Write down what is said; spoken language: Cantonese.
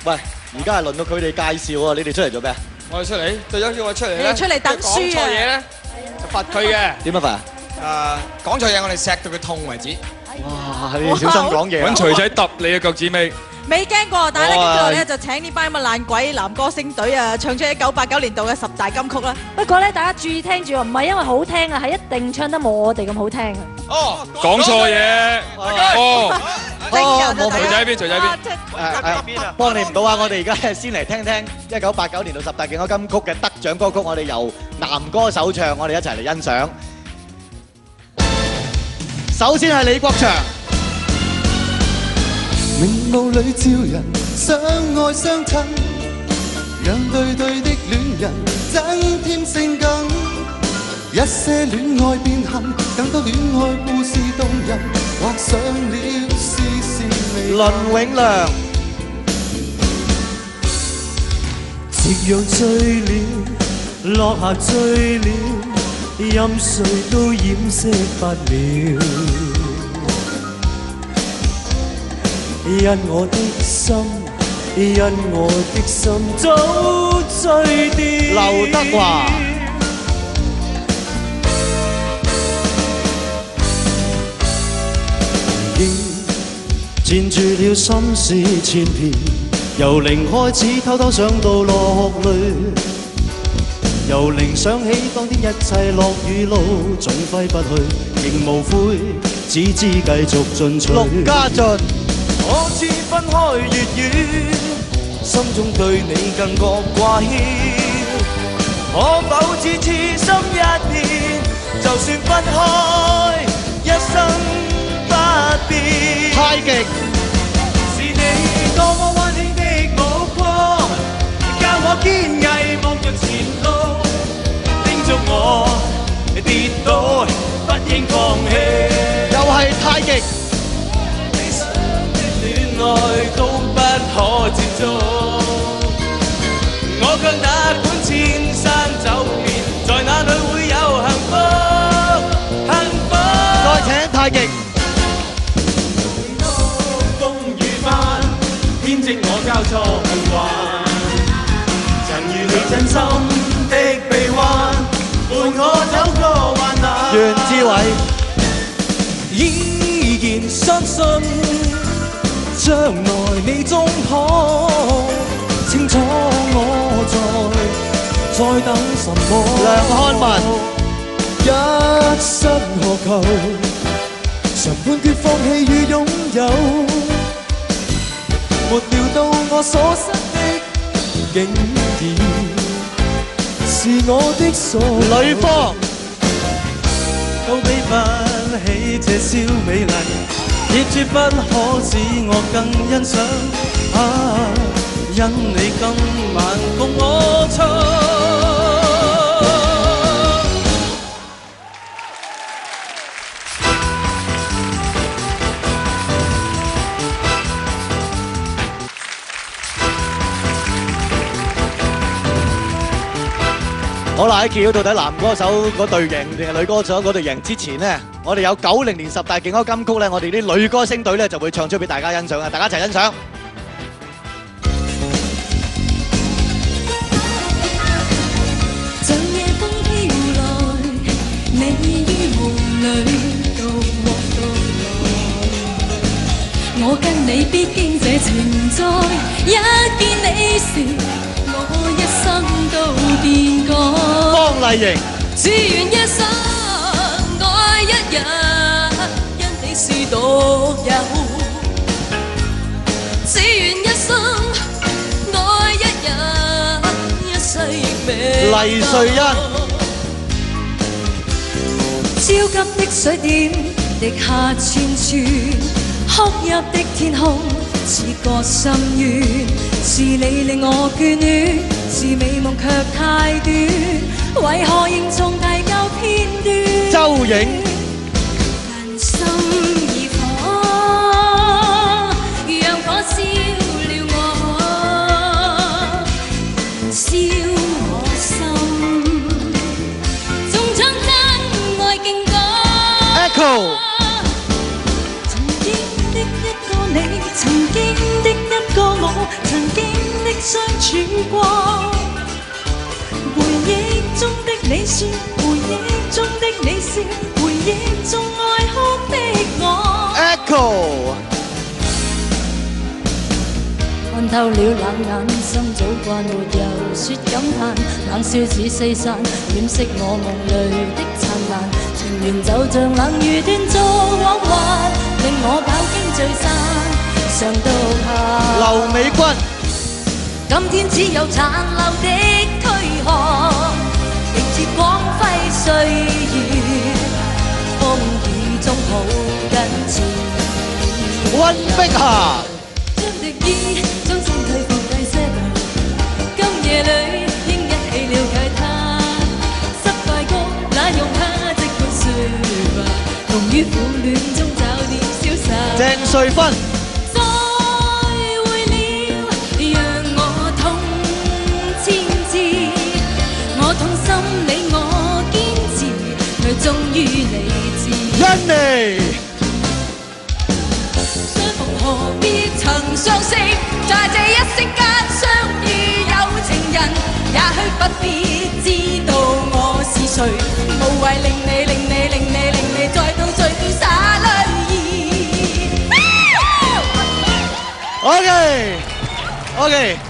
喂，而家係輪到佢哋介紹啊！你哋出嚟做咩？我哋出嚟，隊長叫我出嚟咧，你哋出嚟等書啊講錯嘢咧就罰佢嘅。點樣罰？講錯嘢我哋錫到佢痛為止。哇！你哋小心講嘢。揾錘仔揼你嘅腳趾尾。未驚過，但係咧跟住落嚟咧就請呢班咁嘅爛鬼男歌星隊啊，唱出1989年度嘅10大金曲啦。不過咧，大家注意聽住喎，唔係因為好聽啊，係一定唱得冇我哋咁好聽啊！哦，講錯嘢。哦，冇錘仔邊？錘仔邊？幫你唔到啊！我哋而家先嚟聽聽1989年度10大勁歌金曲嘅得獎歌曲，我哋由男歌手唱，我哋一齊嚟欣賞。首先係李國祥。明霧裏照人，相愛相親，讓對對的戀人增添性感。一些戀愛變恨，更多戀愛故事動人，畫上了絲絲美。倫永亮。夕陽醉了，落霞醉了，任誰都掩飾不了。因我的心，因我的心早醉掉。劉德華。纏住了心事千遍，由零開始偷偷想到落淚，由零想起當天一切落雨路，總揮不去，仍無悔，只知繼續進取。陸家俊。可知分開月圓，心中對你更覺掛牽。可否知痴心一片，就算分開，一生不變。太極。是你多麼溫馨的目光，教我堅毅望着前路，叮囑我跌倒不應放棄。又係太極。愛都不可接觸，我卻哪管千山走遍，在哪裏會有幸福？幸福。再請太極。風雨翻，編織我交錯夢幻，曾遇你真心的臂彎，伴我走過患難。袁志偉。依然相信。將來你終可清楚我在等什麼。梁漢文。一生何求，常判決放棄與擁有，沒料到我所失的竟然是我的所有。呂方。都比不起這小美麗，亦絕不可使我更欣賞。因你今晚共我唱。好啦，喺揭曉到底男歌手嗰隊贏定係女歌手嗰隊贏之前呢，我哋有90年10大勁歌金曲咧，我哋啲女歌星隊咧就會唱出俾大家欣賞啊！大家一齊欣賞。像夜風飄來，你於夢裏獨往獨來，我跟你必經這情災，一見你時，我一生都變改。方麗瑩。只願一生愛一日，因你是獨有。只願一生愛一日，一世亦未。黎瑞恩。焦急的水點滴下串串，哭泣的天空似個深淵。是你令我眷戀，是美夢卻太短，為何仍重提舊片段？周影。人心已火，讓火燒了我，燒我心，縱將真愛勁講。Echo。曾經的一個你，曾經的一個我曾經的相處過。回憶中的你說，回憶中的你笑，回憶中愛哭的我。Echo。看透了冷眼，心早慣沒有說感嘆，冷笑似四散，掩飾我夢裏的燦爛。情緣就像冷雨斷續往還，令我飽經聚散，上到下。劉美君，今天只有殘留的軀殼，迎接光輝歲月，風雨中抱緊前。溫碧霞。將敵意，將身體放低些吧。今夜裏應一起了解它，失敗過那用它即管說吧，同於苦戀中找點瀟灑。鄭瑞芬。再會了，讓我痛千次，我痛心理我堅持，卻終於理智。欣妮。何必曾相識，在這一息間相遇有情人，也許不必知道我是誰，無謂令你再到最後灑淚意。OK。